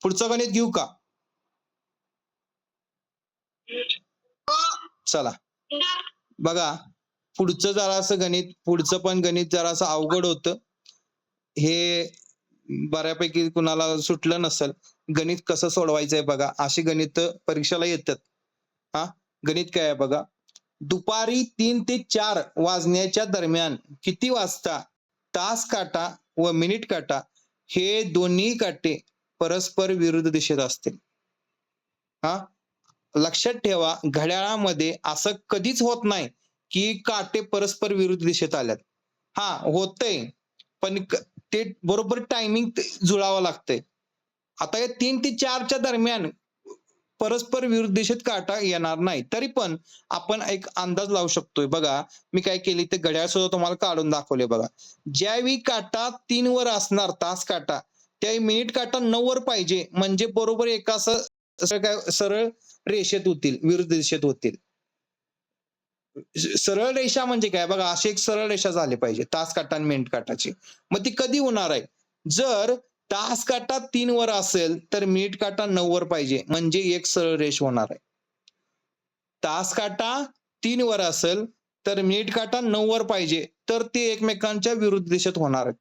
पुढचं गणित घेऊ का? चला बघा, पुढचं जरासं गणित, पुढचं पण गणित जरासं अवघड होतं. हे बऱ्यापैकी कुणाला सुटलं नसेल. गणित कसं सोडवायचंय बघा, अशी गणित परीक्षेला येतात. हा, गणित काय आहे बघा. दुपारी 3 ते 4 वाजण्याच्या दरम्यान किती वाजता तास काटा व मिनिट काटा हे दोन्ही काटे परस्पर विरुद्ध दिशेत असतील? हा, लक्षात ठेवा, घड्याळामध्ये असं कधीच होत नाही की काटे परस्पर विरुद्ध दिशेत आल्यात. हा, होतंय, पण ते बरोबर टायमिंग जुळावं लागतंय. आता या 3 ते 4च्या दरम्यान परस्पर विरुद्ध दिशेत काटा येणार नाही. तरी पण आपण एक अंदाज लावू शकतोय. बघा, मी काय केली ते घड्याळ सुद्धा तुम्हाला काढून दाखवले बघा. ज्यावेळी काटा 3 वर असणार तास काटा, त्यावेळी मिनिट काटा 9 वर पाहिजे, म्हणजे बरोबर एका असं काय सरळ रेषेत होतील, विरुद्ध दिशेत होतील. सरळ रेषा म्हणजे काय बघा, अशी एक सरळ रेषा झाली पाहिजे तास काटा आणि मिनिट काटाची. मग ती कधी होणार आहे? जर तास काटा 3 वर असेल तर मिनिट काटा 9 वर पाहिजे, म्हणजे एक सरळ रेष होणार आहे. तास काटा 3 वर असेल तर मिनिट काटा 9 वर पाहिजे, तर ते एकमेकांच्या विरुद्ध दिशेत होणार आहेत.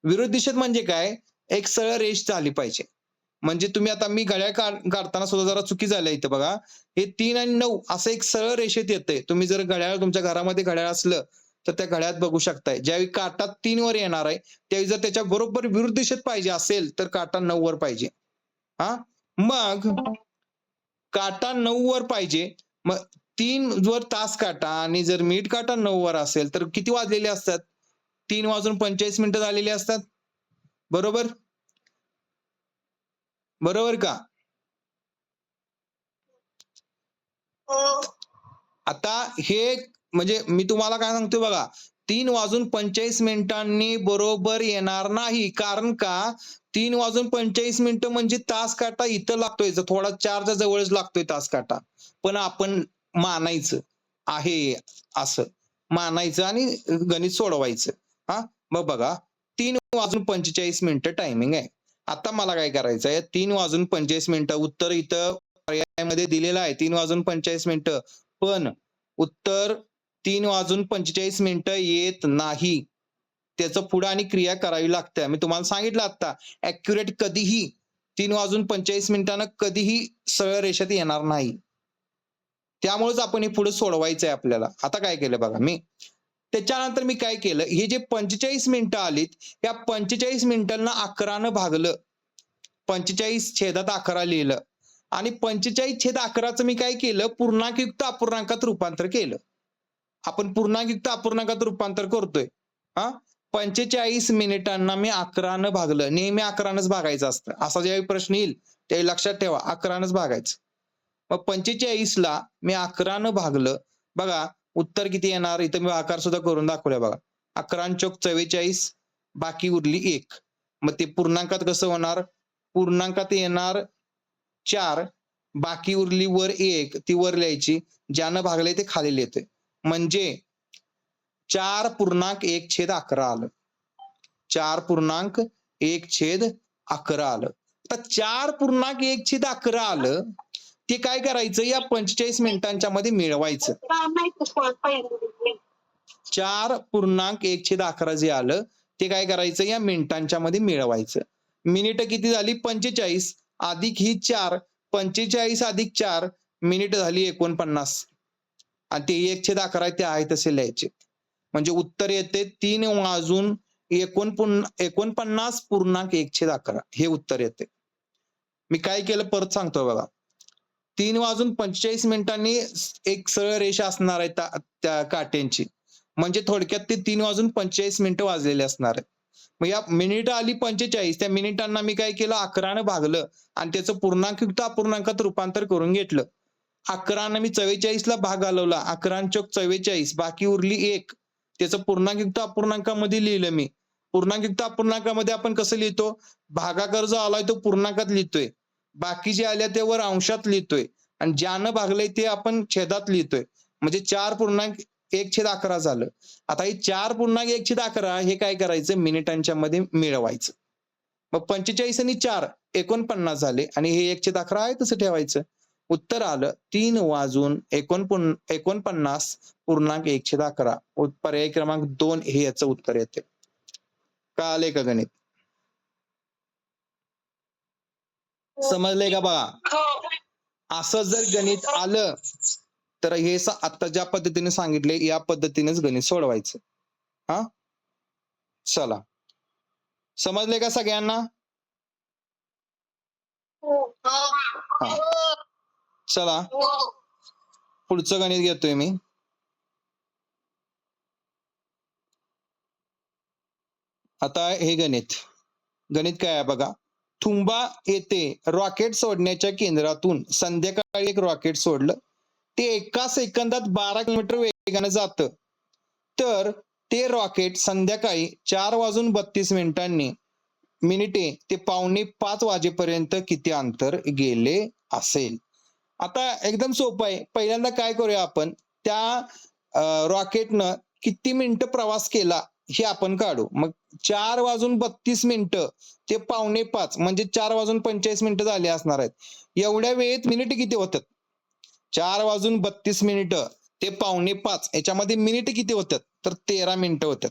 विरुद्ध दिशेत म्हणजे काय? एक सरळ रेष झाली पाहिजे. म्हणजे तुम्ही आता मी घड्याळ काढताना सुद्धा जरा चुकी झाल्या इथं बघा. हे 3 आणि 9 असं एक सरळ रेषेत येतंय. तुम्ही जर घड्याळ तुमच्या घरामध्ये घड्याळ असलं तर त्या घड्याळात बघू शकताय. ज्यावेळी काटा 3 वर येणार आहे, त्यावेळी जर त्याच्या बरोबर विरुद्ध दिशेत पाहिजे असेल तर काटा 9 वर पाहिजे. हा, मग काटा 9 वर पाहिजे. मग 3 वर तास काटा आणि जर मिनिट काटा 9 वर असेल तर किती वाजलेले असतात? 3 वाजून 45 मिनिटं झालेली असतात. बरोबर? बरोबर का? आता हे म्हणजे मी तुम्हाला काय सांगतोय बघा, 3 वाजून 45 मिनिटांनी बरोबर येणार नाही. कारण का? 3 वाजून 45 मिनिटं म्हणजे तास काटा इथं लागतोय, थोडा 4च्या जवळच लागतोय तास काटा. पण आपण मानायचं आहे असं, मानायचं आणि गणित सोडवायचं. हा, मग बघा, 3 वाजून 45 मिनिटं टायमिंग आहे. आता मला काय करायचं आहे, 3 वाजून 45 मिनिटं उत्तर इथं पर्यायामध्ये दिलेलं आहे, 3 वाजून 45 मिनिटं. पण उत्तर 3 वाजून 45 मिनिटं येत नाही. त्याचं पुढं आणि क्रिया करावी लागते. मी तुम्हाला सांगितलं आता, ॲक्युरेट कधीही 3 वाजून 45 मिनिटानं कधीही सरळ रेषेत येणार नाही. त्यामुळेच आपण हे पुढे सोडवायचं आहे आपल्याला. आता काय केलं बघा मी, त्याच्यानंतर मी काय केलं, हे जे 45 मिनिटं आलीत, या 45 मिनिटांना 11नं भागलं. 45 छेदात 11 लिहिलं आणि 45/11चं मी काय केलं, पूर्णांकयुक्त अपूर्णांकात रूपांतर केलं. आपण पूर्णांकयुक्त अपूर्णांकात रूपांतर करतोय. हा, 45 मिनिटांना मी 11नं भागलं. नेहमी 11नंच भागायचं असतं. असा ज्यावेळी प्रश्न येईल त्यावेळी लक्षात ठेवा, 11नंच भागायचं. मग 45ला मी 11नं भागलं. बघा उत्तर किती येणार, इथं मी आकार सुद्धा करून दाखवला बघा. 11 आणि चौक 44, बाकी उरली 1. मग ते पूर्णांकात कसं होणार? पूर्णांकात येणार 4, बाकी उरली वर 1, ती वर लिहायची. ज्यानं भागलंय ते खाली लिहितोय. म्हणजे 4.1/11 आलं. 4.1/11 आलं. आता 4.1/11 आलं, ते काय करायचं, या 45 मिनिटांच्या मध्ये मिळवायचं. 4.1/11 जे आलं ते काय करायचं, या मिनिटांच्या मध्ये मिळवायचं. मिनिट किती झाली? 45 अधिक ही 4, 45 अधिक 4 मिनिट झाली 49. आणि ते 1/11 ते आहे तसे लिहायचे. म्हणजे उत्तर येते 3 वाजून 49.111 हे उत्तर येते. मी काय केलं परत सांगतो बघा. 3 वाजून 45 मिनिटांनी एक सरळ रेषा असणार आहे त्या काट्यांची. म्हणजे थोडक्यात ते 3 वाजून 45 मिनिटं वाजलेले असणार आहेत. मग या मिनिटं आली 45, त्या मिनिटांना मी काय केलं, 11नं भागलं आणि त्याचं पूर्णांकयुक्त अपूर्णांकात रूपांतर करून घेतलं. 11नं मी 44ला भाग घालवला. 11 आणि चौक 44, बाकी उरली 1. त्याचं पूर्णांकयुक्त अपूर्णांकामध्ये लिहिलं मी. पूर्णांकयुक्त अपूर्णांकामध्ये आपण कसं लिहितो? भागाकार जो आलाय तो पूर्णांकात लिहितोय. बाकी जे आल्या ते वर अंशात लिहितोय आणि ज्यानं भागलंय ते आपण छेदात लिहितोय. म्हणजे 4.1/11 झालं. आता हे 4.1/11 हे काय करायचं, मिनिटांच्या मध्ये मिळवायचं. मग 45 आणि 4 49 झाले आणि हे 1/11 आहे तसं ठेवायचं. उत्तर आलं 3 वाजून 49.111. पर्याय क्रमांक 2 हे याचं उत्तर येते. कळालंय का गणित? समजलंय का बघा? असं जर गणित आलं तर हे आता ज्या पद्धतीने सांगितले या पद्धतीनेच गणित सोडवायचं. हा, चला. समजले का सगळ्यांना? हा, चला पुढचं गणित घेतोय मी. आता हे गणित काय आहे बघा. थुंबा येथे रॉकेट सोडण्याच्या केंद्रातून संध्याकाळी एक रॉकेट सोडलं. ते एका सेकंदात 12 किलोमीटर वेगाने जातं. तर ते रॉकेट संध्याकाळी 4:32 मिनिटे ते 4:45 वाजेपर्यंत किती अंतर गेले असेल? आता एकदम सोपं आहे. पहिल्यांदा काय करूया आपण, त्या रॉकेटनं किती मिनिटं प्रवास केला हे आपण काढू. मग 4:32 ते 4:45 म्हणजे 4:45 झाले असणार आहेत. एवढ्या वेळेत मिनिट किती होतात? 4:32 ते 4:45 याच्यामध्ये मिनिट किती होतात? तर 13 मिनिटं होतात.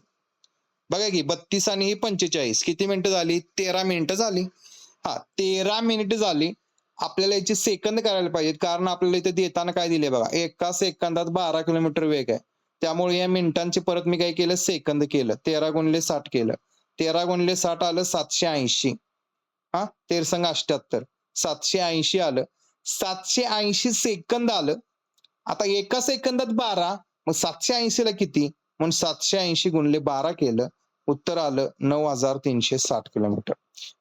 बघा की 32 आणि 45 किती मिनिटं झाली? 13 मिनिटं झाली. हा, 13 मिनिटं झाली. आपल्याला याचे सेकंद करायला पाहिजेत, कारण आपल्याला इथे देताना काय दिले बघा, एका सेकंदात 12 किलोमीटर वेग आहे. त्यामुळे या मिनिटांचे परत मी काय केलं, सेकंद केलं. 13 गुणिले 60 केलं. 13 गुणिले 60 आलं 780. हा, 13 78 780 आलं. 780 सेकंद आलं. आता एका सेकंदात 12, मग 780 ला किती? म्हणून 780 गुणिले 12 केलं. उत्तर आलं 9,360 किलोमीटर.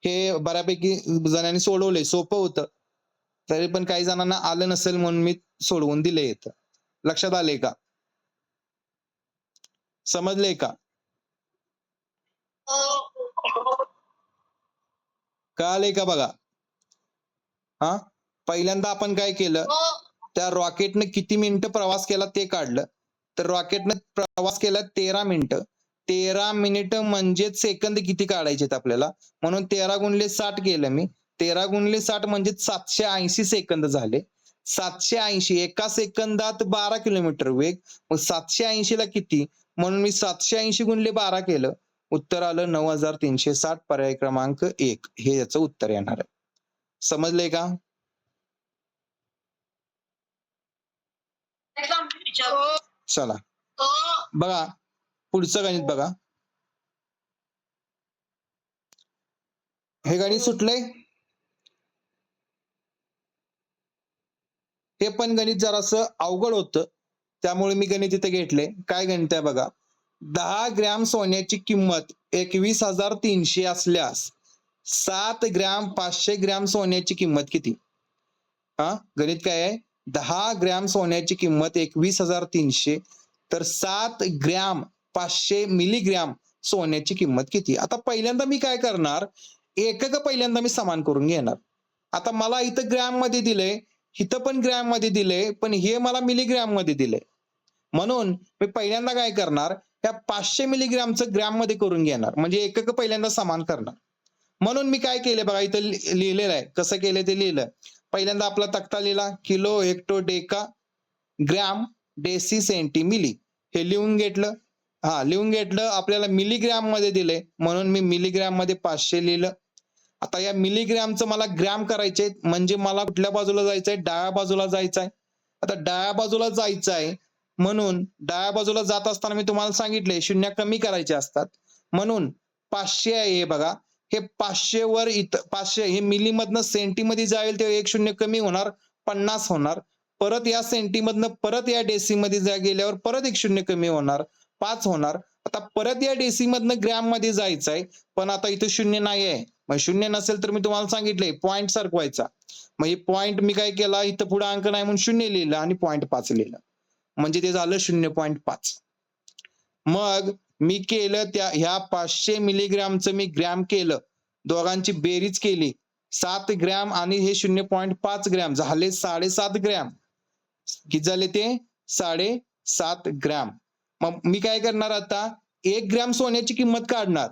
हे बऱ्यापैकी जणांनी सोडवलंय, सोपं होतं. तरी पण काही जणांना आलं नसेल म्हणून मी सोडवून दिले येतं. लक्षात आले का? समजले का? कळालंय का बघा? हा, पहिल्यांदा आपण काय केलं, त्या रॉकेटनं किती मिनिटं प्रवास केला ते काढलं. तर रॉकेटनं प्रवास केला 13 मिनिटं. 13 मिनिटं म्हणजे सेकंद किती काढायचे आपल्याला, म्हणून 13 गुणिले 60 केलं मी. 13 गुणिले 60 म्हणजे 780 सेकंद झाले. 780 एका सेकंदात 12 किलोमीटर वेग. मग 780 ला किती, म्हणून मी 780 गुणिले 12 केलं. उत्तर आलं 9,360. पर्याय क्रमांक 1 हे याचं उत्तर येणार आहे. समजलंय का? चला बघा पुढचं गणित बघा. हे गणित सुटलंय. हे पण गणित जरासं अवघड होतं, त्यामुळे मी गणित इथे घेतले. काय गणित आहे बघा. 10 ग्रॅम सोन्याची किंमत 21,300 असल्यास 7 ग्रॅम 500 ग्रॅम सोन्याची किंमत किती? हा, गणित काय आहे, 10 ग्रॅम सोन्याची किंमत 21,300, तर 7 ग्रॅम 500 मिलीग्रॅम सोन्याची किंमत किती? आता पहिल्यांदा मी काय करणार, एकक पहिल्यांदा मी समान करून घेणार. आता मला इथं ग्रॅम मध्ये दिलंय, इथं पण ग्रॅम मध्ये दिलंय, पण हे मला मिलीग्रॅम मध्ये दिलंय. म्हणून मी पहिल्यांदा काय करणार, त्या 500 मिलीग्रॅमचं ग्रॅम मध्ये करून घेणार, म्हणजे एकक पहिल्यांदा समान करणार. म्हणून मी काय केले बघा, इथं लिहिलेलं आहे. कसं केलं ते लिहिलं. पहिल्यांदा आपला तक्ता लिहिला, kilo, hecto, deca, gram, deci, centi, milli हे लिहून घेतलं. हा, लिहून घेतलं. आपल्याला मिलीग्रॅम मध्ये दिले म्हणून मी मिलीग्रॅम मध्ये 500 लिहिलं. आता या मिलीग्रॅमचं मला ग्रॅम करायचे, म्हणजे मला कुठल्या बाजूला जायचंय, डाव्या बाजूला जायचंय. आता डाव्या बाजूला जायचंय म्हणून डाव्या बाजूला जात असताना मी तुम्हाला सांगितले शून्य कमी करायचे असतात. म्हणून 500 आहे हे बघा, हे 500 वर इथं 500 हे मिलीमधनं सेंटीमध्ये जाईल तेव्हा एक शून्य कमी होणार, 50 होणार. परत या सेंटीमधनं परत या डेसीमध्ये गेल्यावर परत एक शून्य कमी होणार, 5 होणार. आता परत या डेसीमधनं ग्रॅम मध्ये जायचंय, पण आता इथं शून्य नाही आहे. मग शून्य नसेल तर मी तुम्हाला सांगितले पॉईंट सरकवायचा. मग हे पॉईंट मी काय केला, इथं पुढे अंक नाही म्हणून 0 लिहिलं आणि 0.5 लिहिलं, म्हणजे ते झालं 0.5. मग मी केलं त्या ह्या 500 मिलीग्रॅमचं मी ग्रॅम केलं, दोघांची बेरीज केली, 7 ग्रॅम आणि हे 0.5 ग्रॅम झाले 7.5 ग्रॅम. किती झाले ते? 7.5 ग्रॅम. मग मी काय करणार आता, 1 ग्रॅम सोन्याची किंमत काढणार.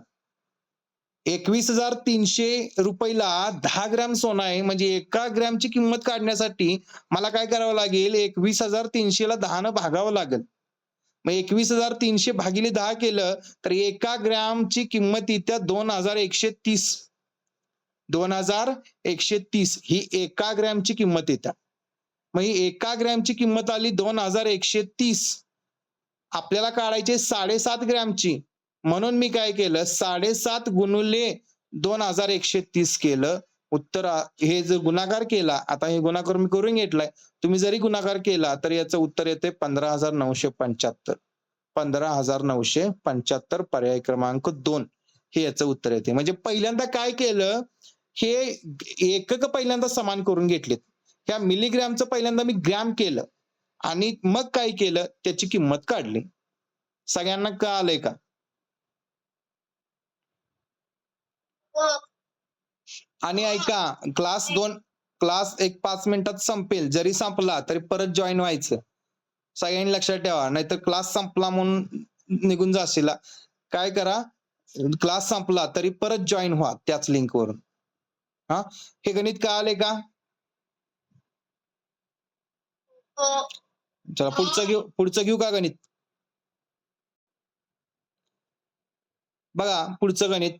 21,300 रुपयाला 10 ग्रॅम सोनं आहे. म्हणजे 1 ग्रॅमची किंमत काढण्यासाठी मला काय करावं लागेल? 21,300 ला 10 ने भागावं लागेल. मग 21,300 भागिले 10 केलं तर 1 ग्रॅमची किंमत येत्या 2,130. 2,130 ही 1 ग्रॅमची किंमत येत्या. मग ही 1 ग्रॅमची किंमत आली 2,130. आपल्याला काढायचे 7.5 ग्रॅमची. म्हणून मी काय केलं 7.5 गुणिले 2,130 केलं. उत्तर हे जर गुणाकार केला, आता हे गुणाकार मी करून घेतलाय. तुम्ही जरी गुणाकार केला तर याचं उत्तर येते 15,975. 15,975 पर्याय क्रमांक 2 हे याचं उत्तर येते. म्हणजे पहिल्यांदा काय केलं, हे एकक पहिल्यांदा समान करून घेतलेत. ह्या मिलीग्रॅमचं पहिल्यांदा मी ग्रॅम केलं आणि मग काय केलं त्याची किंमत काढली. सगळ्यांना कळालंय का? आणि ऐका, क्लास एक 5 मिनिटात संपेल. जरी संपला तरी परत जॉईन व्हायचं. सगळ्यांनी लक्षात ठेवा, नाहीतर क्लास संपला म्हणून निघून जाशील. काय करा, क्लास संपला तरी परत जॉईन व्हा त्याच लिंकवरून. हा, हे गणित कळाले का? चला पुढचं घेऊ का गणित? बघा पुढचं गणित.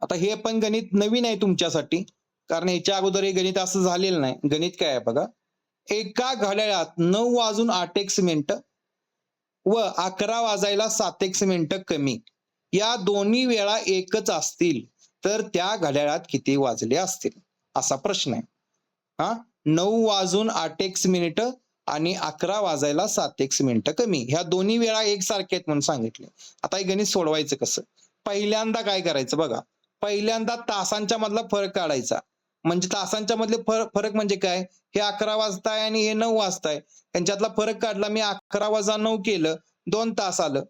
आता हे पण गणित नवीन आहे तुमच्यासाठी, कारण याच्या अगोदर हे गणित असं झालेलं नाही. गणित काय आहे बघा. एका घड्याळात 9:08 मिनिटं व 11 वाजायला 7 मिनिटं कमी या दोन्ही वेळा एकच असतील तर त्या घड्याळात किती वाजले असतील, असा प्रश्न आहे. हा, 9:08 मिनिटं आणि 11 वाजायला 7 मिनिटं कमी ह्या दोन्ही वेळा एकसारख्या आहेत म्हणून सांगितले. आता हे गणित सोडवायचं कसं? पहिल्यांदा काय करायचं बघा, पहिल्यांदा तासांच्या मधला फरक काढायचा. म्हणजे तासांच्या मधले फरक म्हणजे काय? हे 11 वाजताय आणि हे 9 वाजताय, यांच्यातला फरक काढला. मी 11 वजा 9 केलं, 2 तास आलं.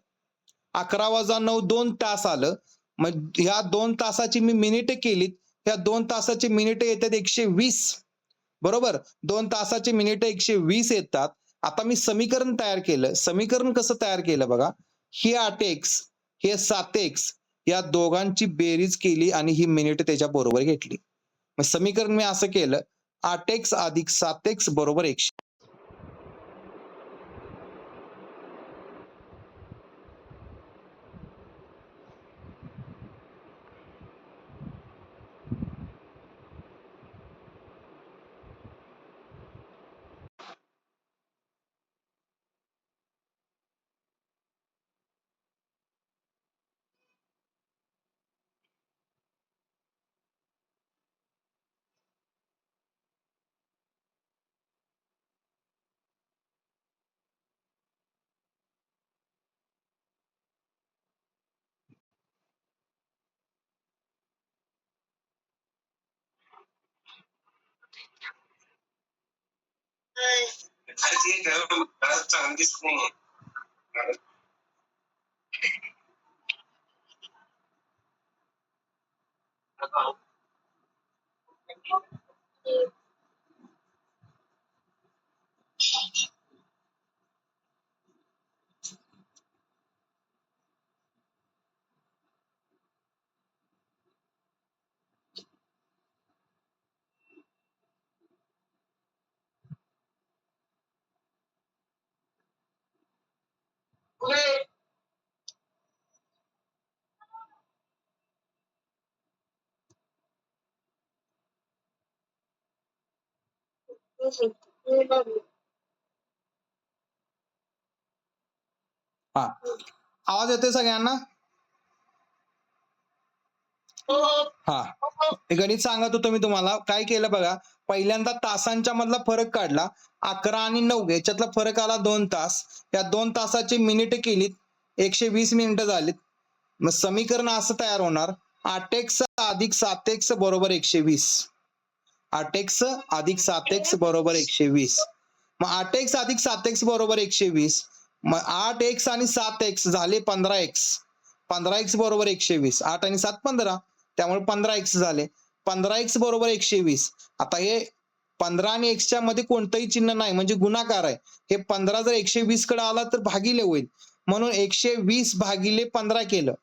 11 वजा 9 2 तास आलं. मग ह्या 2 तासाची मी मिनिटं केलीत, ह्या 2 तासाची मिनिटं येतात 120. बरोबर, 2 तासाची मिनिटं 120 येतात. आता मी समीकरण तयार केलं. समीकरण कसं तयार केलं बघा, हे 8x हे 7x या दोघांची बेरीज केली आणि ही मिनिट त्याच्या बरोबर घेतली. मग समीकरण मी असं केलं, 8x अधिक 7x बरोबर 100. हा, आवाज येतोय सगळ्यांना? हा, हे गणित सांगत होतो मी तुम्हाला. काय केलं बघा, पहिल्यांदा तासांच्या मधला फरक काढला. 11 आणि 9 याच्यातला फरक आला 2 तास. या 2 तासाची मिनिटं केलीत, 120 मिनिटं झालीत. मग समीकरण असं तयार होणार, 8x अधिक 7x बरोबर 120. 8x अधिक 7x बरोबर 120. मग 8x अधिक 7x बरोबर 120. मग 8x आणि 7x झाले 15x. 15x बरोबर 120. 8 आणि 7 15, त्यामुळे 15x झाले. 15x बरोबर 120. आता हे 15 आणि x च्या मध्ये कोणतंही चिन्ह नाही, म्हणजे गुणाकार आहे. हे 15 जर 120 कडे आला तर भागिले होईल. म्हणून 120 भागिले 15 केलं.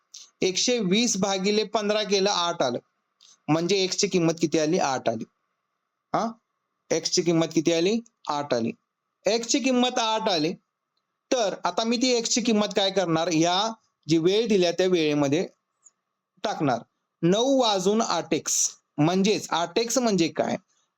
120 भागिले 15 केलं 8 आलं. म्हणजे x ची किंमत किती आली? 8 आली. हा, x ची किंमत किती आली? 8 आली. x ची किंमत 8 आली. तर आता मी ती x ची किंमत काय करणार? या जी वेळ दिल्या त्या वेळेमध्ये टाकणार. 9 वाजून 8x म्हणजेच 8x म्हणजे काय?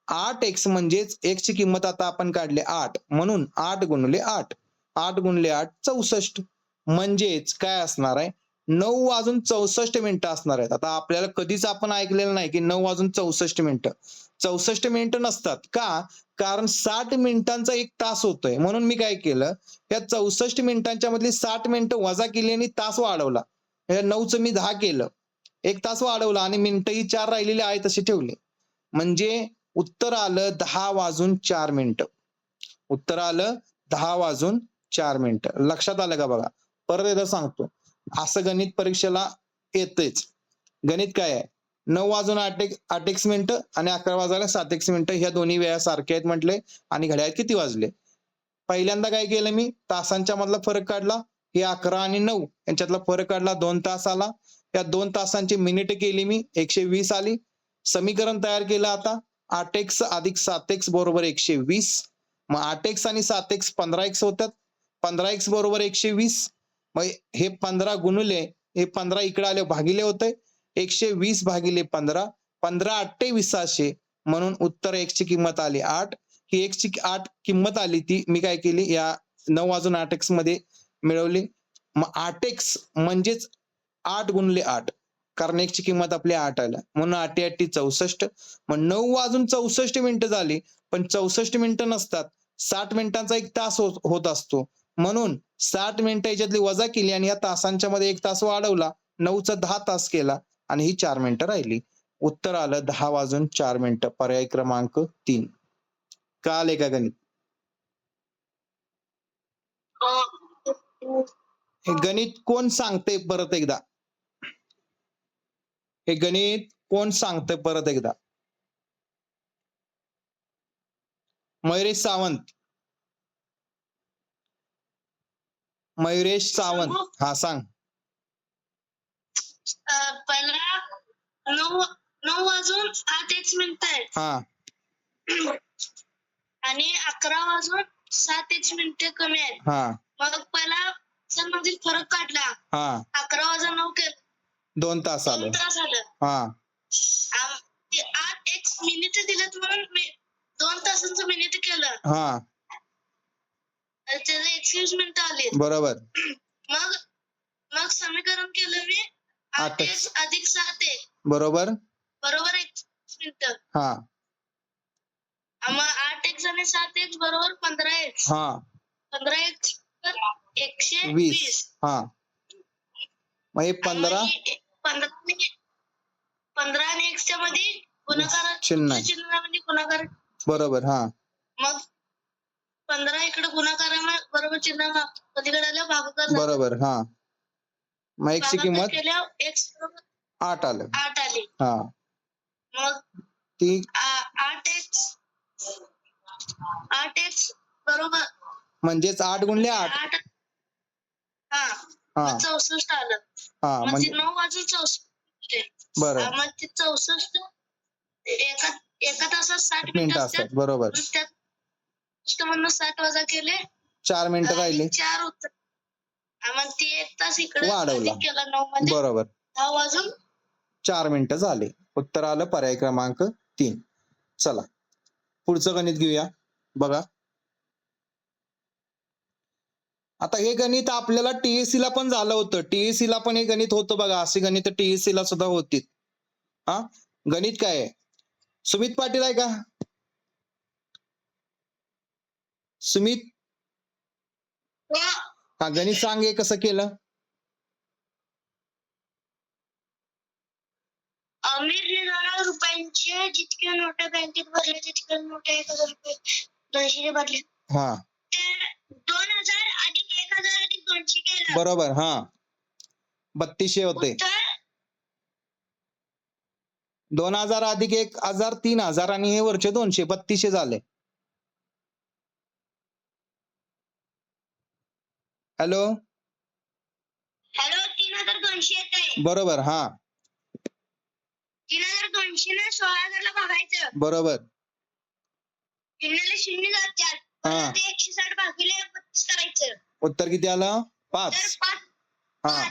8x म्हणजेच x ची किंमत आता आपण काढली 8 म्हणून 8 गुणिले 8. 8 गुणिले 8 64. म्हणजेच काय असणार आहे? 9 वाजून 64 मिनिटं असणार आहेत. आता आपल्याला कधीच आपण ऐकलेलं नाही की 9 वाजून 64 मिनिटं. 64 मिनिटं नसतात. का? कारण 60 मिनिटांचा 1 तास होतोय. म्हणून मी काय केलं? या 64 मिनिटांच्या मधली 60 मिनिटं वजा केली आणि तास वाढवला. 9चं मी 10 केलं. 1 तास वाढवला आणि मिनिटंही 4 राहिलेले आहे तसे ठेवले. म्हणजे उत्तर आलं 10 वाजून 4 मिनिटं. उत्तर आलं 10 वाजून 4 मिनिटं. लक्षात आलं का बघा? परत एकदा सांगतो. असं गणित परीक्षेला येतेच. गणित काय आहे? 9 वाजून 8x मिनिटं आणि 11 वाजायला 7x मिनिटं ह्या दोन्ही वेळा सारख्या आहेत म्हटले आणि घड्याळात किती वाजले? पहिल्यांदा काय केलं मी? तासांच्या मधला फरक काढला. हे 11 आणि 9 यांच्यातला फरक काढला. 2 तास आला. या 2 तासांची मिनिट केली मी. 120 आली. समीकरण तयार केलं आता. 8x अधिक 7x बरोबर 120. मग 8x आणि 7x 15x होतात. 15x बरोबर 120. मग हे 15 गुणिले हे 15 इकडे आले भागिले होते. 120 भागिले 15. 15 2800 म्हणून उत्तर x ची किंमत आली 8. ही x ची 8 किंमत आली ती मी काय केली? या 9 वाजून 8x मध्ये मिळवली. मग 8x म्हणजेच 8 गुणिले 8. कारण x ची किंमत आपली 8 आली. म्हणून 8 8 64. मग 9 वाजून 64 मिनिटं झाली. पण 64 मिनिटं नसतात. 60 मिनिटांचा 1 तास होत असतो. म्हणून 60 मिनिटं याच्यातली वजा केली आणि या तासांच्या मध्ये 1 तास वाढवला. 9चा 10 तास केला आणि ही 4 मिनिटं राहिली. उत्तर आलं 10 वाजून 4 मिनिटं. पर्याय क्रमांक 3. कळाले का गणित? हे गणित कोण सांगते परत एकदा? हे गणित कोण सांगते परत एकदा? मयुरेश सावंत. मयुरेश सावंत. हा सांग. पहिला 9 वाजून 8x मिनिटं आहेत. हा. आणि 11 वाजून 7x मिनिटं कमी आहेत. हा. मग पहिला मधील फरक काढला. हा. 11 वाजून 9 केलं. 2 तास आले. 2 तास आलं. हा. 8x मिनिट दिलेत म्हणून मी 2 तासांचं मिनिट केलं. हा. त्याचे 120 मिनिटं आली. बरोबर. मग समीकरण केलं मी 8x अधिक 7x बरोबर बरोबर 1 मिनिटं. हा. मग 8x आणि 7x बरोबर 15x. हा. 15x तर 120. हा. मग हे 15 आणि x च्या मध्ये गुणाकार चिन्हामध्ये गुणाकार. बरोबर. हा. मग 15 इकडे गुणाकार बरोबर चिन्ह पलीकडे आलं भागाकार. बरोबर. हा. मग x ची किंमत केल्यावर x बरोबर 8 आलं. 8 आली. हा. मग ती 8x बरोबर म्हणजेच 8 गुणिले 8. हा. हा. 64 आलं. हा. म्हणजे 9 वाजून 64. बरोबर. मग ते 64 एका तासात 60 मिनिटं असतात. बरोबर. त्यात मधनं 60 वजा केले 4 मिनिटं राहिली. 4 उत्तर. मग ती 1 तास इकडे वाढवला. केला 9 मध्ये. बरोबर. 10 वाजून 4 मिनिटं झाले. उत्तर आलं पर्याय क्रमांक 3. चला पुढचं गणित घेऊया. बघा आता हे गणित आपल्याला टीएससी ला पण झालं होतं. टीएससी ला पण हे गणित होतं बघा. असे गणित टीएससी ला सुद्धा होती. हा. गणित काय आहे? सुमित पाटील आहे का? सुमित. हा गणित सांग हे कसं केलं? अमीर रुपयांचे जितके नोटा बँकेत भरले तितके नोटा 1000 रुपये 200 भरले. हा. 2000 अधिक 1000 अधिक 200 केलं. बरोबर. हा. 3200 होते. 2000 अधिक 1000 3000 आणि हे वरचे 200 3200 झाले. हॅलो. 3200 येते. बरोबर. हा 3200 ने 16000 भागायचं. बरोबर. शून्याला शून्य जातात. हा. ते 160 भागिले 32 करायचं. उत्तर किती आलं? तर 5. 5. हा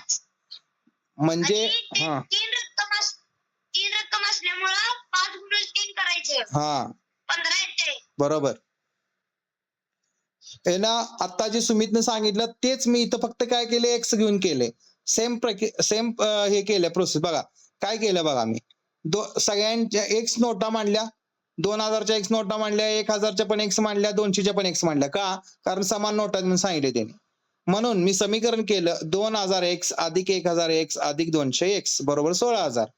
म्हणजे आणि हा तीन रक्कम असल्यामुळं 5 गुणिले 3 करायचं. हा 15 येते. बरोबर. हे ना आता जे सुमितने सांगितलं तेच मी इथं फक्त काय केले, एक्स घेऊन केले. सेम हे केलं प्रोसेस. बघा काय केलं बघा, मी सगळ्यांच्या एक्स नोटा मांडल्या, 2000च्या एक्स नोटा मांडल्या, 1000च्या पण एक्स मांडल्या, 200च्या पण एक्स मांडल्या. का? कारण समान नोटा म्हणून सांगितले त्यांनी. म्हणून मी समीकरण केलं 2000 एक्स अधिक 1000 एक्स अधिक 200 एक्स बरोबर 16000.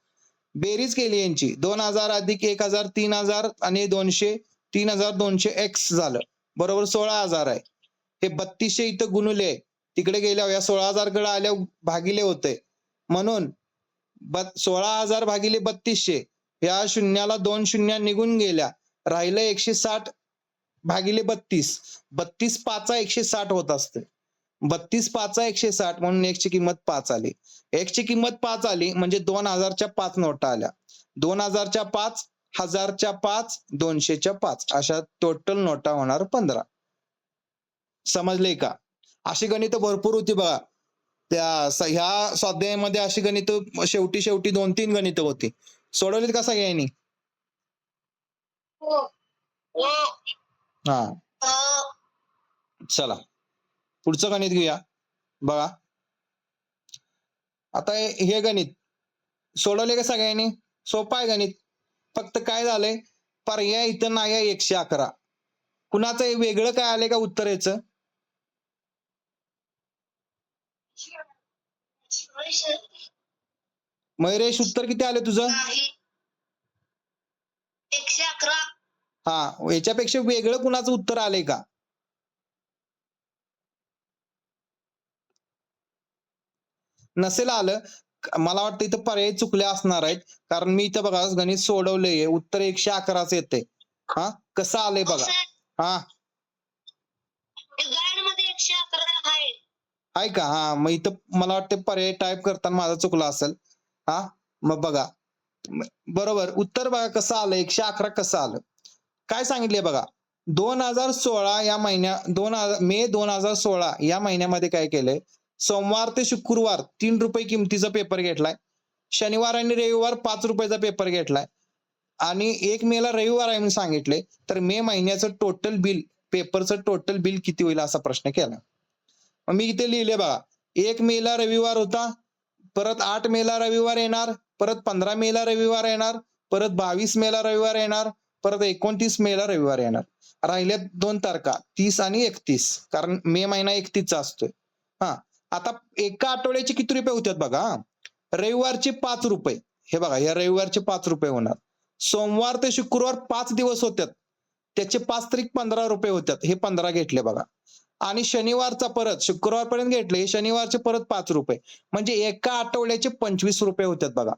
बेरीज केली यांची, 2000 अधिक 1000 3000 आणि 200 3200 एक्स झालं बरोबर 16000 आहे. हे 3200 इथं गुणुले, तिकडे गेल्यावर या 16000 कडे आल्या भागिले होते. म्हणून 16000 भागिले 3200, या शून्याला 2 शून्य निघून गेल्या, राहिलं 160 भागिले 32. 32 पाचा 160 होत असते. 32 पाचा 160 म्हणून एक्स ची किंमत 5 आली. एक्स ची किंमत 5 आली म्हणजे 2000च्या 5 नोटा आल्या. 2000च्या 5, 1000च्या 5, 200च्या 5 अशा टोटल नोटा होणार 15. समजले का? अशी गणित भरपूर होती बघा. ह्या स्वाध्यायामध्ये अशी गणित शेवटी 2-3 गणित होती. सोडवलीत का सगळ्यांनी? हो. हो. हा हो. चला पुढचं गणित घेऊया. बघा आता हे गणित सोडवले का सगळ्यांनी? सोपं आहे गणित. फक्त काय झालंय, पर्याय इथं नाही आहे 111. कुणाचं वेगळं काय आलंय का उत्तर याचं? मयुरेश उत्तर किती आले तुझं? नाही. 111. हा याच्यापेक्षा वेगळं कुणाचं उत्तर आलंय का? नसेल आलं, मला वाटतं इथं पर्याय चुकले असणार आहेत. कारण मी इथं बघा गणित सोडवलंय, उत्तर 111च येते. हा कसं आलंय बघा. हा गाईड मध्ये 111 आहे. आहे का? हा मग इथं मला वाटतं पर्याय टाईप करताना माझा चुकला असेल. हा मग बघा बरोबर उत्तर बघा कसं आलं, 111 कसं आलं. काय सांगितले बघा, 2016 या मे 2016 या महिन्यामध्ये काय केलंय, सोमवार ते शुक्रवार 3 रुपये किमतीचा पेपर घेतलाय. शनिवार आणि रविवार 5 रुपयाचा पेपर घेतलाय. आणि 1 मेला रविवार आहे म्हणून सांगितले. तर मे महिन्याचं टोटल बिल, पेपरचं टोटल बिल किती होईल असा प्रश्न केला. मग मी इथे लिहिले बघा, 1 मेला रविवार होता, परत 8 मेला रविवार येणार, परत 15 मेला रविवार येणार, परत 22 मेला रविवार येणार, परत 29 मेला रविवार येणार. राहिल्या 2 तारखा 30 आणि 31, कारण मे महिना 31चा असतोय. हा आता एका आठवड्याचे किती रुपये होतात बघा. रविवारचे 5 रुपये, हे बघा या रविवारचे 5 रुपये होणार. सोमवार ते शुक्रवार 5 दिवस होतात, त्याचे 5 तारीख 15 रुपये होतात, हे 15 घेतले बघा. आणि शनिवारचा परत शुक्रवारपर्यंत घेतले, शनिवारचे परत 5 रुपये, म्हणजे एका आठवड्याचे 25 रुपये होतात बघा.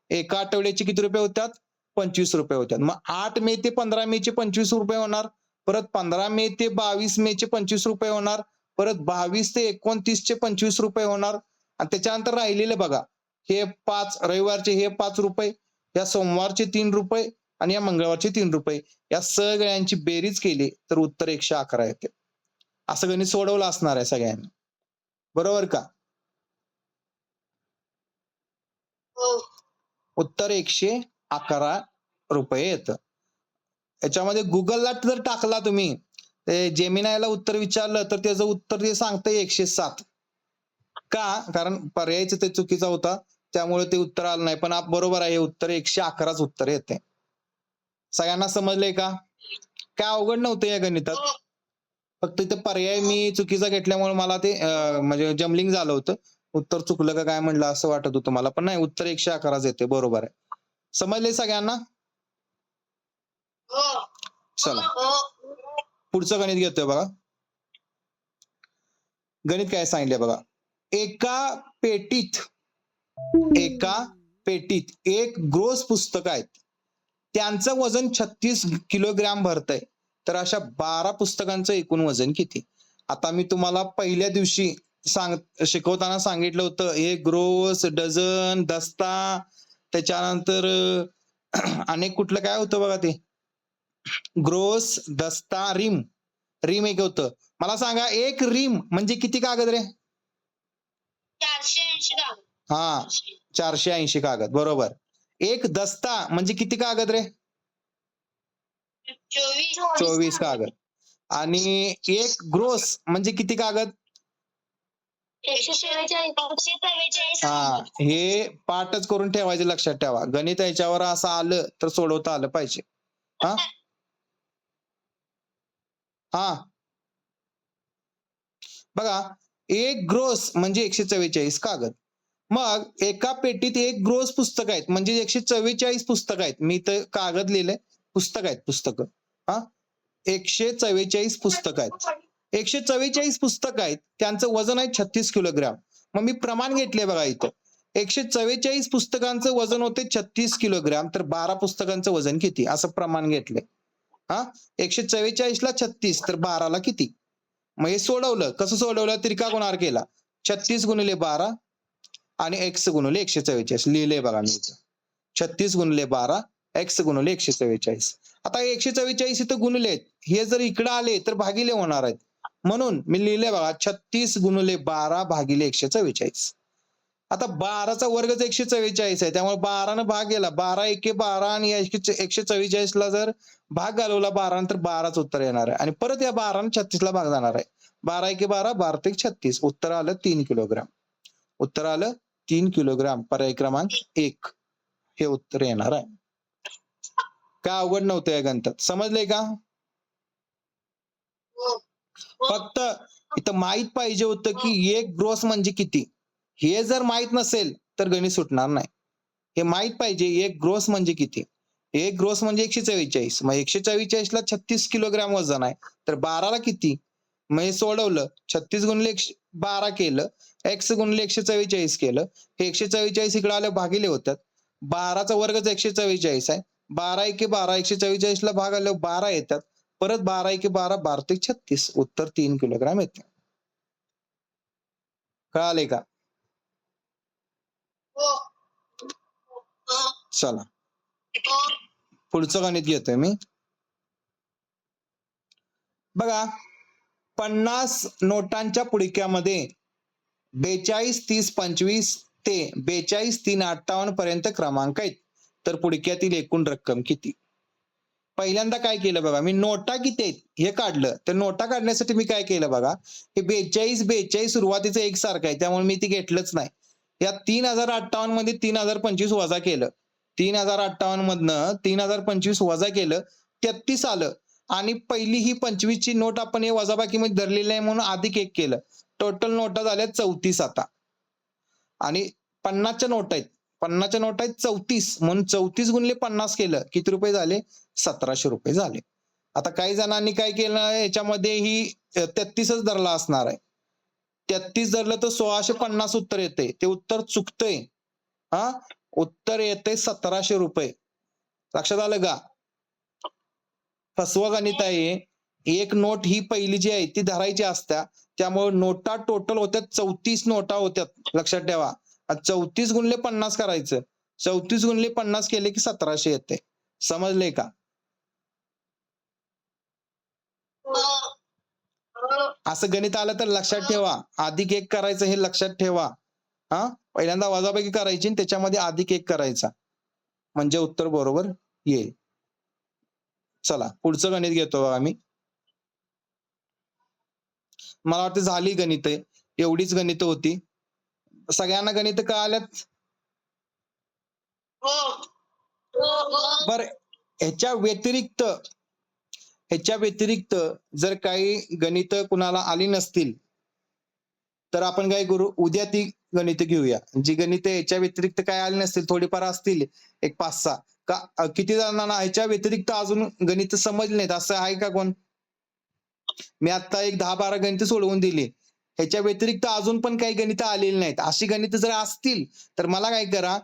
एका आठवड्याचे किती रुपये होतात? 25 रुपये होतात. मग 8 मे ते 15 मे चे 25 रुपये होणार, परत 15 मे ते 22 मे चे 25 रुपये होणार, परत 22 ते 29 चे 25 रुपये होणार. आणि त्याच्यानंतर राहिलेले बघा, हे 5 रविवारचे हे 5 रुपये, या सोमवारचे 3 रुपये आणि या मंगळवारचे 3 रुपये, या सगळ्यांची बेरीज केली तर उत्तर 111 येते. असं गणित सोडवलं असणार आहे सगळ्यांनी, बरोबर का? उत्तर 111 रुपये येतं. याच्यामध्ये गुगलला जर टाकला तुम्ही, ते जेमिनायला उत्तर विचारलं तर त्याचं उत्तर ते सांगतंय 107. का? कारण पर्यायच ते चुकीचा होता, त्यामुळे ते उत्तर आलं नाही. पण बरोबर आहे, उत्तर 111च उत्तर येते. सगळ्यांना समजलंय का? काय अवघड नव्हतं या गणितात. फक्त इथे पर्याय मी चुकीचा घेतल्यामुळे मला ते म्हणजे जमलिंग झालं होतं. उत्तर चुकलं का काय म्हणलं असं वाटत होतं मला, पण नाही, उत्तर 111च येते. बरोबर आहे. समजले सगळ्यांना? चला पुढचं गणित घेतोय बघा. गणित काय सांगितलंय बघा, एका पेटीत एक ग्रोस पुस्तक आहेत, त्यांचं वजन 36 किलोग्रॅम भरतंय. तर अशा 12 पुस्तकांचं एकूण वजन किती? आता मी तुम्हाला पहिल्या दिवशी शिकवताना सांगितलं होतं, हे ग्रोस, डझन, दस्ता, त्याच्यानंतर अनेक कुठलं काय होतं बघा ते ग्रोस, दस्ता, रिम. रिम एक होतं. मला सांगा एक रिम म्हणजे किती कागद रे? 480 कागद. हा, 480 कागद बरोबर. एक दस्ता म्हणजे किती कागद रे? 24 कागद. आणि एक ग्रोस म्हणजे किती कागद? 144. हा, हे पाठच करून ठेवायचे, लक्षात ठेवा. गणित याच्यावर असं आलं तर सोडवता आलं पाहिजे. हा हा बघा, एक ग्रोस म्हणजे 144 कागद. मग एका पेटीत एक ग्रोस पुस्तक आहेत म्हणजे 144 पुस्तक आहेत. मी तर कागद लिहिलंय, पुस्तक आहेत पुस्तकं. हा 144 पुस्तक आहेत. 144 पुस्तक आहेत, त्यांचं वजन आहे 36 किलोग्राम. मग मी प्रमाण घेतले बघा इथं. 144 पुस्तकांचं वजन होते 36 किलोग्राम, तर 12 पुस्तकांचं वजन किती असं प्रमाण घेतले. हा 144 ला 36 तर 12 ला किती? मग हे सोडवलं, कसं सोडवलं? तिरका गुणाकार केला. 36 गुणिले 12 आणि x गुणिले 144 लिहिलंय बघा मी इथं. 36 गुणिले 12 x गुणिले 144. आता 144 इथं गुणले, हे जर इकडे आले तर भागिले होणार आहेत. म्हणून मी लिहिले बघा 36 गुणिले 12 भागिले 144. आता 12चा वर्गच 144 आहे, त्यामुळे 12 भाग गेला. 12 एके 12 आणि 144 ला जर भाग घालवला 12 तर 12च उत्तर येणार आहे. आणि परत या 12 36 ला भाग जाणार आहे. 12 एके 12, 12 ते 36. उत्तर आलं 3 किलोग्राम. उत्तर आलं 3 किलोग्राम. पर्याय क्रमांक 1 हे उत्तर येणार आहे. काय अवघड नव्हतं या गणितात, समजलंय का? फक्त इथं माहित पाहिजे होतं की एक ग्रोस म्हणजे किती. हे जर माहित नसेल तर गणित सुटणार नाही. हे माहित पाहिजे एक ग्रोस म्हणजे किती. एक ग्रोस म्हणजे 144. मग 144 ला 36 किलोग्राम वजन आहे, तर 12 किती? मग हे सोडवलं, 36 गुणिले 12 केलं, x गुणिले 144 केलं. हे 144 इकडे आलं भागिले होतात. 12चा वर्गच 144 आहे. 12 एके 12, 144 ला भाग आल्यावर 12 येतात. परत 12 एके 12, 12 ते 36. उत्तर 3 किलोग्राम येते. कळाले का? चला पुढचं गणित घेतोय मी. बघा, 50 नोटांच्या पुडक्यामध्ये 42, 30, 25 ते 42, 3, 58 पर्यंत क्रमांक आहेत. तर पुडक्यातील एकूण रक्कम किती? पहिल्यांदा काय केलं बघा, मी नोटा किती आहेत हे काढलं. तर नोटा काढण्यासाठी मी काय केलं बघा, हे 42 सुरुवातीचं एकसारखं आहे, त्यामुळे मी ती घेतलंच नाही. या 3058 मध्ये 3025 वजा केलं. 3058 मधनं 3025 वजा केलं, 33 आलं. आणि पहिली ही 25 ची नोट आपण हे वजाबाकीमध्ये धरलेली आहे म्हणून अधिक 1 केलं. टोटल नोटा झाल्या 34 आता. आणि 50च्या नोट आहेत, 50च्या नोट आहेत 34 म्हणून 34 गुणिले 50 केलं, किती रुपये झाले? 1700 रुपये झाले. आता काही जणांनी काय केलं, याच्यामध्ये ही 33च धरला असणार आहे. 33 धरलं तर 1650 उत्तर येते. ते उत्तर चुकतंय. हा उत्तर येते 1700 रुपये. लक्षात आलं का? फसवा गणित आहे. एक नोट ही पहिली जी आहे ती धरायची असत्या, त्यामुळे नोटा टोटल होत्यात 34 नोटा होत्यात. लक्षात ठेवा. 34 गुणिले 50 करायचं. 34 गुणिले 50 केले की 1700 येते. समजले का? असं गणित आलं तर लक्षात ठेवा, अधिक 1 करायचं हे लक्षात ठेवा. हा पहिल्यांदा वजाबाकी करायची आणि त्याच्यामध्ये अधिक 1 करायचा, म्हणजे उत्तर बरोबर येईल. चला पुढचं गणित घेतो आम्ही. मला वाटतं झाली गणित, एवढीच गणित होती. सगळ्यांना गणित कळाल्यात? बर, ह्याच्या व्यतिरिक्त जर काही गणित कुणाला आली नसतील तर आपण काय करू, उद्या ती गणित घेऊया. जी गणित ह्याच्या व्यतिरिक्त काय आली नसतील, थोडीफार असतील, एक 5-6 का किती जणांना ह्याच्या व्यतिरिक्त अजून गणित समजले नाहीत असं आहे का कोण? मी आता एक 10-12 गणित सोडवून दिली. ह्याच्या व्यतिरिक्त अजून पण काही गणित आलेली नाहीत. अशी गणित जर असतील तर मला काय करा,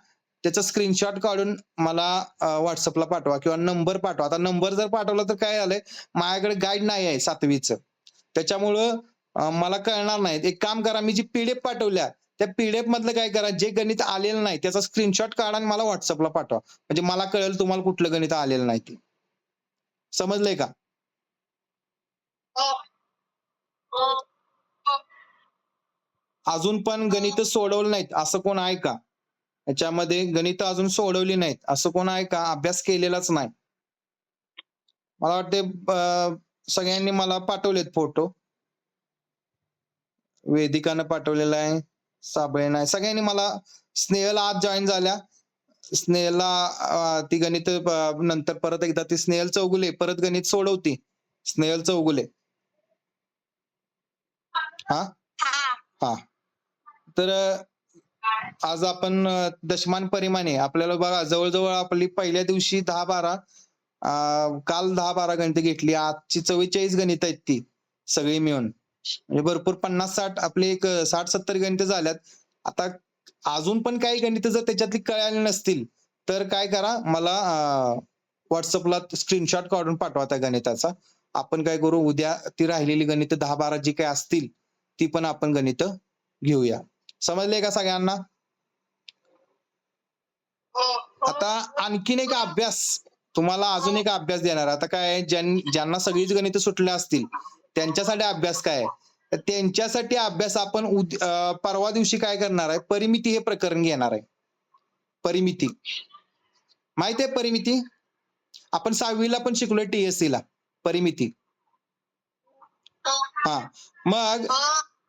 त्याचा स्क्रीनशॉट काढून मला व्हॉट्सअपला पाठवा किंवा नंबर पाठवा. आता नंबर जर पाठवला तर काय झालंय, माझ्याकडे गाईड नाही आहे 7वीचं, त्याच्यामुळं मला कळणार नाही. एक काम करा, मी जी पीडीएफ पाठवल्या त्या पीडीएफ मधलं काय करा, जे गणित आलेलं नाही त्याचा स्क्रीनशॉट काढा आणि मला व्हॉट्सअपला पाठवा. म्हणजे मला कळेल तुम्हाला कुठलं गणित आलेलं नाही ते. समजलंय का? हो. हो. हो. अजून पण गणित सोडवलं नाहीत असं कोण आहे का? याच्यामध्ये गणित अजून सोडवली नाहीत असं कोण आहे का? अभ्यास केलेलाच नाही. मला वाटते सगळ्यांनी मला पाठवलेत फोटो. वेदिकानं पाठवलेला आहे, साबळे नाही. सगळ्यांनी मला स्नेहल आज जॉईन झाल्या. स्नेहलला ती गणित नंतर परत एकदा ती स्नेहल चौगुले परत गणित सोडवती. स्नेहल चौगुले. हा हा. हा तर आज आपण दशमान परिमाणे आपल्याला बघा जवळजवळ आपली पहिल्या दिवशी 10-12 काल 10-12 गणित घेतली. आजची 44 गणित आहेत ती सगळी मिळून. म्हणजे भरपूर 50-60 आपले एक 60-70 गणित झाल्यात. आता अजून पण काही गणित जर त्याच्यातली कळाली नसतील तर काय करा, मला व्हॉट्सअपला स्क्रीनशॉट काढून पाठवा त्या गणिताचा. आपण काय करू, उद्या ती राहिलेली गणित 10-12 जी काही असतील ती पण आपण गणित घेऊया. समजले का सगळ्यांना? हो. हो. आता आणखीन एक अभ्यास तुम्हाला अजून एक अभ्यास देणार. आता काय आहे, ज्यांना सगळीच गणित सुटले असतील त्यांच्यासाठी अभ्यास काय आहे, तर त्यांच्यासाठी अभ्यास आपण परवा दिवशी काय करणार आहे, परिमिती हे प्रकरण घेणार आहे. परिमिती माहिती आहे? परिमिती आपण 6वी ला पण शिकलोय TSC ला परिमिती. हा मग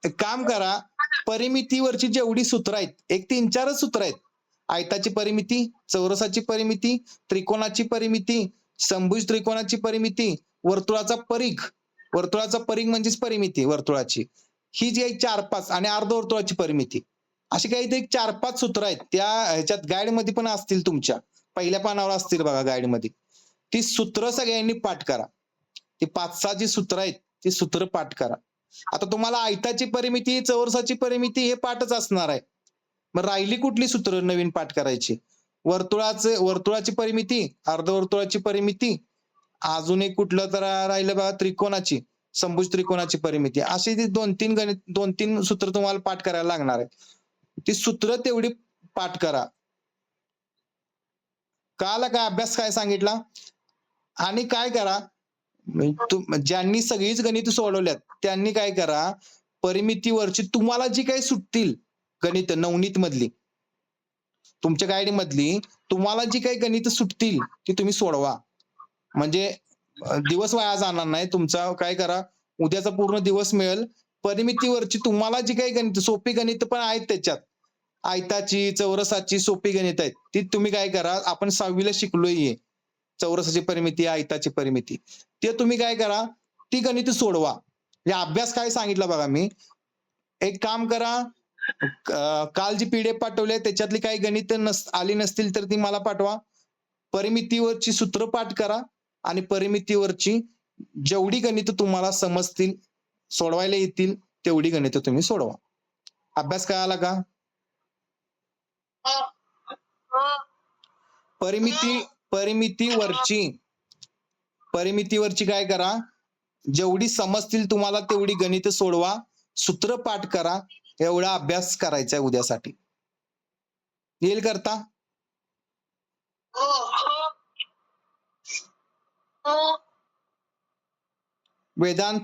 एक काम करा, परिमितीवरची जेवढी सूत्र आहेत, एक 3-4च सूत्र आहेत. आयताची परिमिती, चौरसाची परिमिती, त्रिकोणाची परिमिती, समभुज त्रिकोणाची परिमिती, वर्तुळाचा परिघ. वर्तुळाचा परिघ म्हणजेच परिमिती वर्तुळाची. ही जी आहे 4-5 आणि अर्धवर्तुळाची परिमिती. अशी काही एक 4-5 सूत्र आहेत. त्या ह्याच्यात गाईडमध्ये पण असतील, तुमच्या पहिल्या पानावर असतील बघा गाईडमध्ये. ती सूत्र सगळ्यांनी पाठ करा. ती 5-6 जी सूत्र आहेत ती सूत्र पाठ करा. आता तुम्हाला आयताची परिमिती, चौरसाची परिमिती हे पाठच असणार आहे. मग राहिली कुठली सूत्र नवीन पाठ करायची? वर्तुळाची परिमिती, अर्धवर्तुळाची परिमिती, अजून एक कुठलं तर राहिलं बघा त्रिकोणाची, समभुज त्रिकोणाची परिमिती. अशी ती 2-3 सूत्र तुम्हाला पाठ करायला लागणार आहे. ती सूत्र तेवढी पाठ करा. कळालं का अभ्यास काय सांगितला? आणि काय करा, ज्यांनी सगळीच गणित सोडवल्यात त्यांनी काय करा, परिमितीवरची तुम्हाला जी काही सुटतील गणित नवनीत मधली, तुमच्या गाईड मधली तुम्हाला जी काही गणित सुटतील ती तुम्ही सोडवा. म्हणजे दिवस वाया जाणार नाही तुमचा. काय करा, उद्याचा पूर्ण दिवस मिळेल. परिमितीवरची तुम्हाला जी काही गणित, सोपी गणित पण आहेत त्याच्यात, आयताची, चौरसाची सोपी गणित आहेत, ती तुम्ही काय करा, आपण 6वी ला शिकलोय. चौरसाची परिमिती, आयताची परिमिती, ते तुम्ही काय करा, ती गणित सोडवा. या अभ्यास काय सांगितलं बघा मी. एक काम करा, काल जी पीडीएफ पाठवली त्याच्यातली काही गणित आली नसतील तर ती मला पाठवा. परिमितीवरची सूत्र पाठ करा आणि परिमितीवरची जेवढी गणित तुम्हाला समजतील, सोडवायला येतील तेवढी गणित तुम्ही सोडवा. अभ्यास कळाला का? परिमितीवरची काय करा, जेवढी समजतील तुम्हाला तेवढी गणित सोडवा, सूत्र पाठ करा. एवढा अभ्यास करायचा आहे उद्यासाठी. येईल करता? वेदांत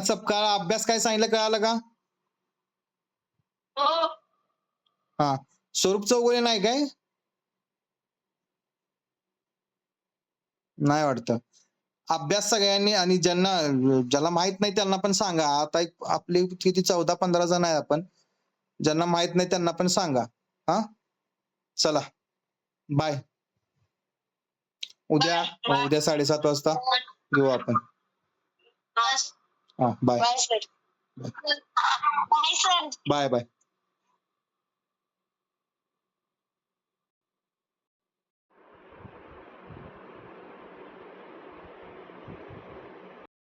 सबका अभ्यास काय सांगितलं कळालं का? हा स्वरूप चौगुले नाही काय? नाही वाटतं. अभ्यास सगळ्यांनी, आणि ज्याला माहित नाही त्यांना पण सांगा. आता आपली किती 14-15 जण आहे आपण, ज्यांना माहित नाही त्यांना पण सांगा. हा चला बाय. उद्या 7:30 वाजता घेऊ आपण. हा बाय. Bye bye.